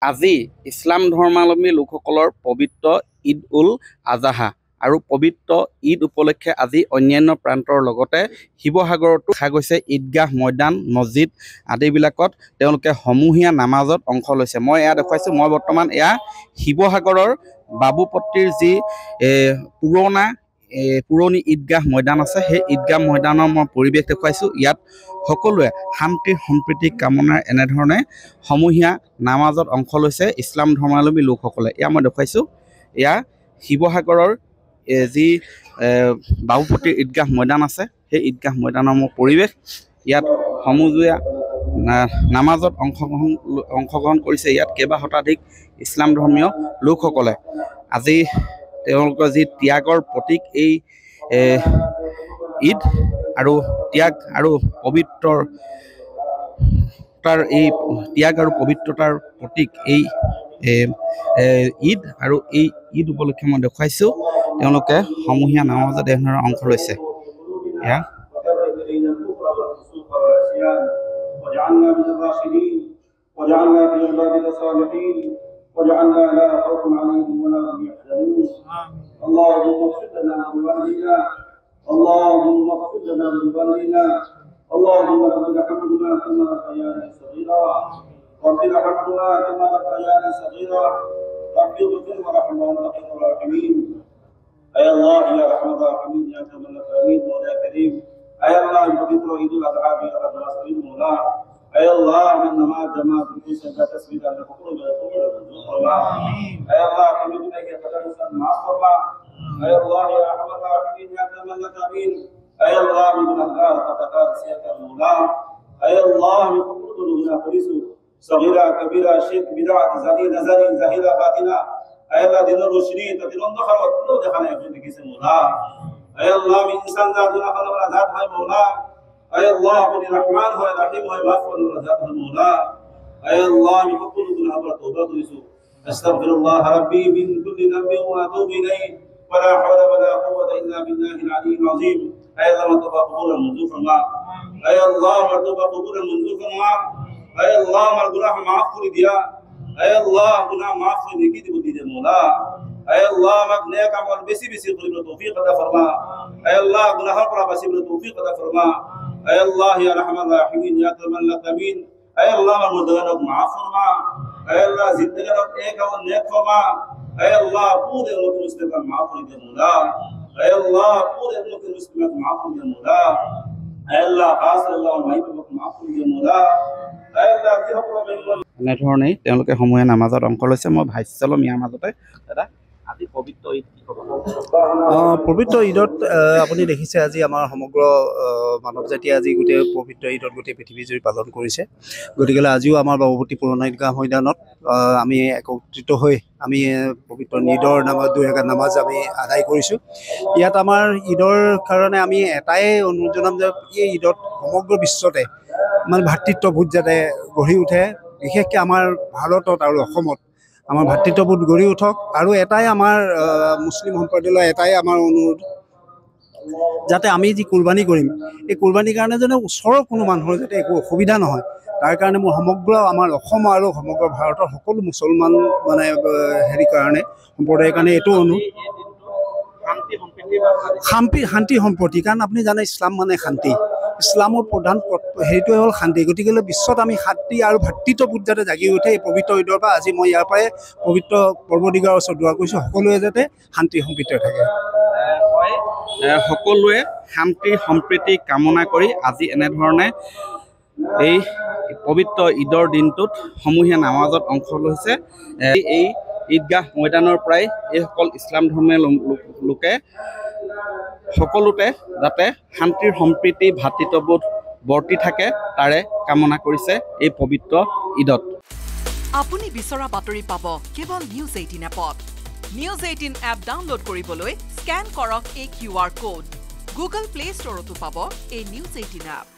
আজি ইছলাম ধৰ্মাৱলম্বী লোকসকলৰ পবিত্ৰ ঈদ উল আজাহা আৰু পবিত্ৰ ঈদ উপলক্ষে আজি অন্যান্য প্ৰান্তৰ লগতে শিৱসাগৰতো দেখা গৈছে ঈদগাহ ময়দান মছজিদ আদিবিলাকত তেওঁলোকে সমূহীয়া নামাজত অংশ লৈছে। মই এয়া দেখুৱাইছোঁ, মই বৰ্তমান এয়া শিৱসাগৰৰ বাবুপট্টিৰ যি পুৰণি ঈদগাহ ময়দান আছে, সেই ঈদগাহ ময়দানৰ মই পৰিৱেশ দেখুৱাইছোঁ। ইয়াত সকলোৱে শান্তি সম্প্ৰীতি কামনাৰ এনেধৰণে সমূহীয়া নামাজত অংশ লৈছে ইছলাম ধৰ্মাৱলম্বী লোকসকলে। এয়া মই দেখুৱাইছোঁ, এয়া শিৱসাগৰৰ যি বাবুপট্টিৰ ঈদগাহ ময়দান আছে, সেই ঈদগাহ ময়দানৰ মোৰ পৰিৱেশ। ইয়াত সমূহীয়া নামাজত অংশগ্ৰহণ কৰিছে ইয়াত কেইবা শতাধিক ইছলাম ধৰ্মীয় লোকসকলে। আজি তেওঁলোকৰ যি ত্যাগৰ প্ৰতীক এই ঈদ আৰু ত্যাগ আৰু পবিত্ৰতাৰ এই ত্যাগ আৰু পবিত্ৰতাৰ প্ৰতীক এই ঈদ আৰু এই ঈদ উপলক্ষে মই দেখুৱাইছোঁ তেওঁলোকে সমূহীয়া নামাজত এনেধৰণে অংশ লৈছে। এয়া وجعلنا لا خوف عليهم ولا هم يحزنون اللهم اغفر لنا ذنوبنا اللهم اغفر لنا ذنوبنا اللهم رب ارحمنا كما ربيانا صغيرا رب ارحمنا كما ربيانا صغيرا رب اغفر وارحم وانت خير الراحمين اي الله يا ارحم الراحمين يا اكرم الاكرمين مولا كريم اي الله الفطر عيد الاضحى يا رب العالمين مولا اي الله من نماز جماعت کو سجدہ تسبیح اللہ قبول فرما اے اللہ ہمیں بھی یہ قدر حسن معاف فرما اے اللہ یا ارحم الراحمین یا اکرم الاکرمین اے اللہ من گناہگار خطاکار سیاہ مولا اے اللہ من قبول گناہ پریسو صغیرہ کبیرہ شرک بدعت زانی نظری ظاہرہ باطنہ اے اللہ دین روشنی تدلون دخل وطلو دخانے اپنے کسی مولا اے اللہ من انسان ذات نخل ولا ذات ہے مولا اے اللہ اپنی رحمان ہے رحیم ہے معفون ورزاق ہے مولا اے اللہ من قبول گناہ پر توبہ کریسو استغفر اللہ ربی من کل ذنب واتوب الیہ ولا حول ولا قوة الا باللہ العلی العظیم اے اللہ مرتبہ قبول منظور فرما اے اللہ مرتبہ قبول منظور فرما اے اللہ ہمارا گناہ معاف کر دیا اے اللہ گناہ معاف کر نیکی دی بدی دے مولا اے اللہ ہمیں نیک عمل بیسی قریب توفیق عطا فرما اے اللہ گناہ پر بسی توفیق عطا فرما اے اللہ یا رحم الراحمین یا اکرم الاکرمین اے اللہ مردگانوں کو معاف فرما اے اللہ زندگانوں ایک اور نیک فرما اے اللہ پورے ملک مسلم کا معاف کر دے مولا اے اللہ پورے ملک مسلم کا معاف کر دے مولا اے اللہ خاص اللہ بھائی کو معاف کر دے مولا اے اللہ کی حکم এনেধৰণেই তেওঁলোকে সমূহীয়া নামাজত অংশ লৈছে। মই ভাষ্যলম ইয়াৰ মাজতে দাদা আজি পবিত্ৰ ঈদ কি ক'ব? পবিত্ৰ ঈদত আপুনি দেখিছে আজি আমাৰ সমগ্ৰ মানৱ জাতিয়ে আজি গোটেই পবিত্ৰ ঈদত গোটেই পৃথিৱী জুৰি পালন কৰিছে। গতিকে আজিও আমাৰ বাবুপট্টি পুৰণা ঈদগাহ ময়দানত আমি একত্ৰিত হৈ আমি পবিত্ৰ ঈদৰ নামত দুই নামাজ আমি আদায় কৰিছোঁ। ইয়াত আমাৰ ঈদৰ কাৰণে আমি এটাই অনুৰোধ জনাম যে এই ঈদত সমগ্ৰ বিশ্বতে মানে ভাতৃত্ববোধ যাতে গঢ়ি উঠে, বিশেষকৈ আমাৰ ভাৰতত আৰু অসমত আমাৰ ভাতৃত্ববোধ গঢ়ি উঠক। আৰু এটাই আমাৰ মুছলিম সম্প্ৰদায়ৰ এটাই আমাৰ অনুৰোধ যাতে আমি যি কুৰবানী কৰিম এই কুৰবানীৰ কাৰণে যেনে ওচৰৰ কোনো মানুহৰ যাতে একো অসুবিধা নহয়, তাৰ কাৰণে মোৰ সমগ্ৰ আমাৰ অসম আৰু সমগ্ৰ ভাৰতৰ সকলো মুছলমান মানে কাৰণে সম্প্ৰদায়ৰ কাৰণে এইটো অনুৰোধ শান্তি সম্প্ৰীতি। কাৰণ আপুনি জানে ইছলাম মানে শান্তি, ইছলামৰ প্ৰধান হেৰিটোৱে হ'ল শান্তি। গতিকে বিশ্বত আমি শান্তি আৰু ভাতৃত্ববোধ যাতে জাগি উঠে এই পবিত্ৰ ঈদৰ পৰা আজি মই ইয়াৰ পৰাই পবিত্ৰ পৰ্বদিগাৰ ওচৰত দোৱা কৰিছোঁ সকলোৱে যাতে শান্তি সম্প্ৰীতি থাকে। সকলোৱে শান্তি সম্প্ৰীতি কামনা কৰি আজি এনেধৰণে এই পবিত্ৰ ঈদৰ দিনটোত সমূহীয়া নামাজত অংশ লৈছে। এই ঈদগাহ ময়দানৰ পৰাই এইসকল ইছলাম ধৰ্মীয় লোকে সকলোতে যাতে শান্তিৰ সম্প্ৰীতি ভাতৃত্ববোধ বৰ্তি থাকে তাৰে কামনা কৰিছে এই পবিত্ৰ ঈদত। আপুনি বিচৰা বাতৰি পাব কেৱল নিউজ 18 এপত। নিউজ 18 এপ ডাউনলোড কৰিবলৈ স্কেন কৰক এই QR কোড। গুগল প্লে ষ্টৰতো পাব এই নিউজ 18 এপ।